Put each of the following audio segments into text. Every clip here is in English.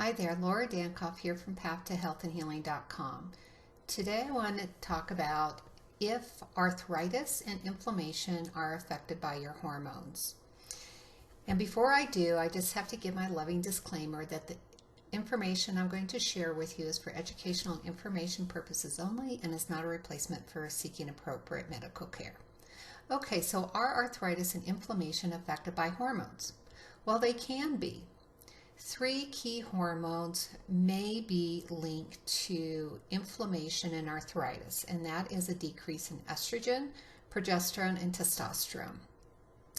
Hi there, Laura Dankoff here from PathToHealthAndHealing.com. Today I want to talk about if arthritis and inflammation are affected by your hormones. And before I do, I just have to give my loving disclaimer that the information I'm going to share with you is for educational and information purposes only and is not a replacement for seeking appropriate medical care. Okay, so are arthritis and inflammation affected by hormones? Well, they can be. Three key hormones may be linked to inflammation and arthritis, and that is a decrease in estrogen, progesterone, and testosterone.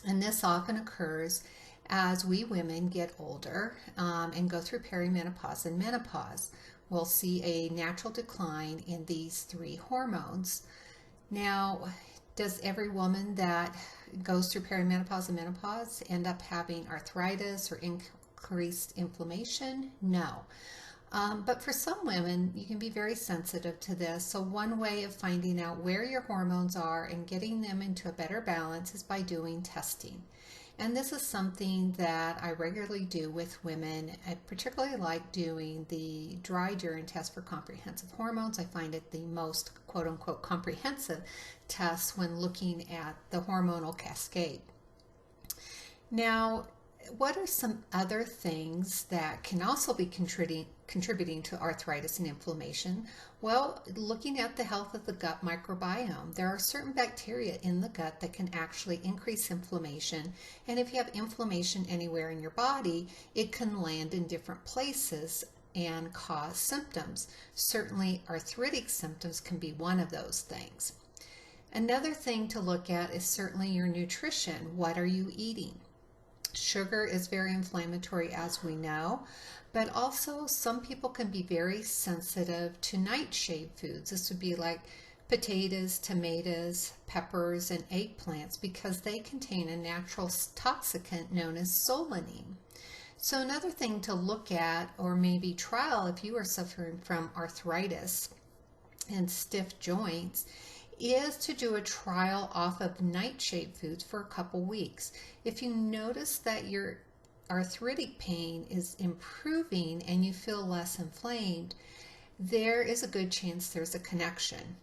And this often occurs as we women get older and go through perimenopause and menopause. We'll see a natural decline in these three hormones. Now, does every woman that goes through perimenopause and menopause end up having arthritis or increased inflammation? No. But for some women, you can be very sensitive to this. So one way of finding out where your hormones are and getting them into a better balance is by doing testing. And this is something that I regularly do with women. I particularly like doing the dry urine test for comprehensive hormones. I find it the most quote-unquote comprehensive test when looking at the hormonal cascade. Now, what are some other things that can also be contributing to arthritis and inflammation? Well, looking at the health of the gut microbiome, there are certain bacteria in the gut that can actually increase inflammation. And if you have inflammation anywhere in your body, it can land in different places and cause symptoms. Certainly, arthritic symptoms can be one of those things. Another thing to look at is certainly your nutrition. What are you eating? Sugar is very inflammatory, as we know, but also some people can be very sensitive to nightshade foods. This would be like potatoes, tomatoes, peppers, and eggplants because they contain a natural toxicant known as solanine. So another thing to look at or maybe trial if you are suffering from arthritis and stiff joints is to do a trial off of nightshade foods for a couple weeks. If you notice that your arthritic pain is improving and you feel less inflamed, there is a good chance there's a connection.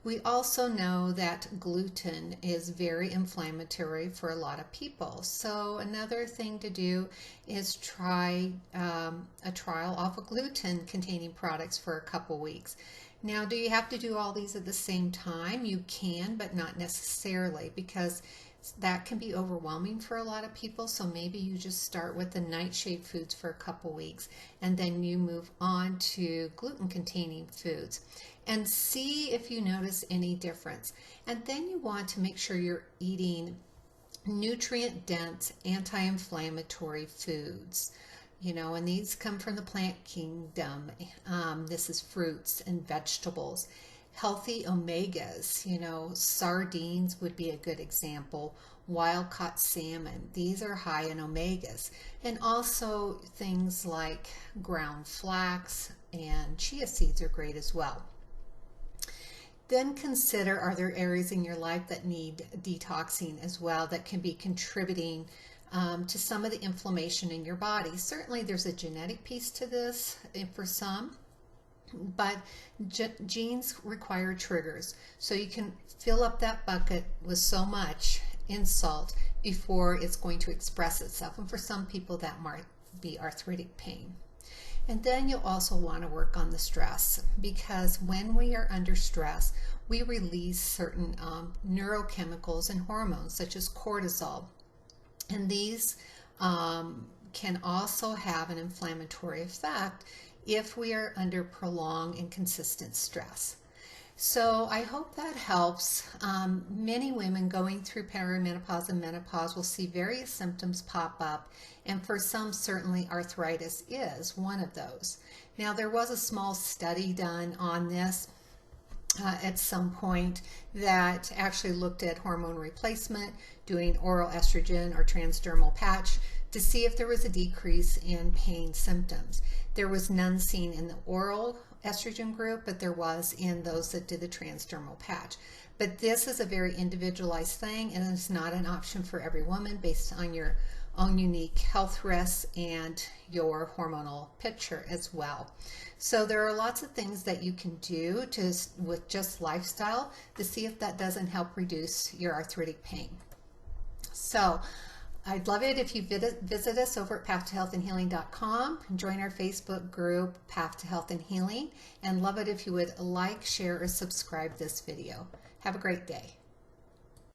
We also know that gluten is very inflammatory for a lot of people. So another thing to do is try a trial off of gluten-containing products for a couple weeks. Now, do you have to do all these at the same time? You can, but not necessarily, because that can be overwhelming for a lot of people. So maybe you just start with the nightshade foods for a couple weeks, and then you move on to gluten-containing foods and see if you notice any difference. And then you want to make sure you're eating nutrient-dense, anti-inflammatory foods. And these come from the plant kingdom. This is fruits and vegetables. Healthy omegas, sardines would be a good example. Wild-caught salmon, these are high in omegas. And also things like ground flax and chia seeds are great as well. Then consider, are there areas in your life that need detoxing as well that can be contributing to some of the inflammation in your body? Certainly there's a genetic piece to this for some, but genes require triggers. So you can fill up that bucket with so much insult before it's going to express itself. And for some people that might be arthritic pain. And then you'll also want to work on the stress, because when we are under stress, we release certain neurochemicals and hormones such as cortisol. And these can also have an inflammatory effect if we are under prolonged and consistent stress. So I hope that helps. Many women going through perimenopause and menopause will see various symptoms pop up, and for some, certainly arthritis is one of those. Now, there was a small study done on this at some point that actually looked at hormone replacement, doing oral estrogen or transdermal patch to see if there was a decrease in pain symptoms. There was none seen in the oral estrogen group, but there was in those that did the transdermal patch. But this is a very individualized thing, and it's not an option for every woman based on your own unique health risks and your hormonal picture as well. So there are lots of things that you can do with just lifestyle to see if that doesn't help reduce your arthritic pain. So I'd love it if you visit us over at pathtohealthandhealing.com and join our Facebook group, Path to Health and Healing, and love it if you would like, share, or subscribe this video. Have a great day.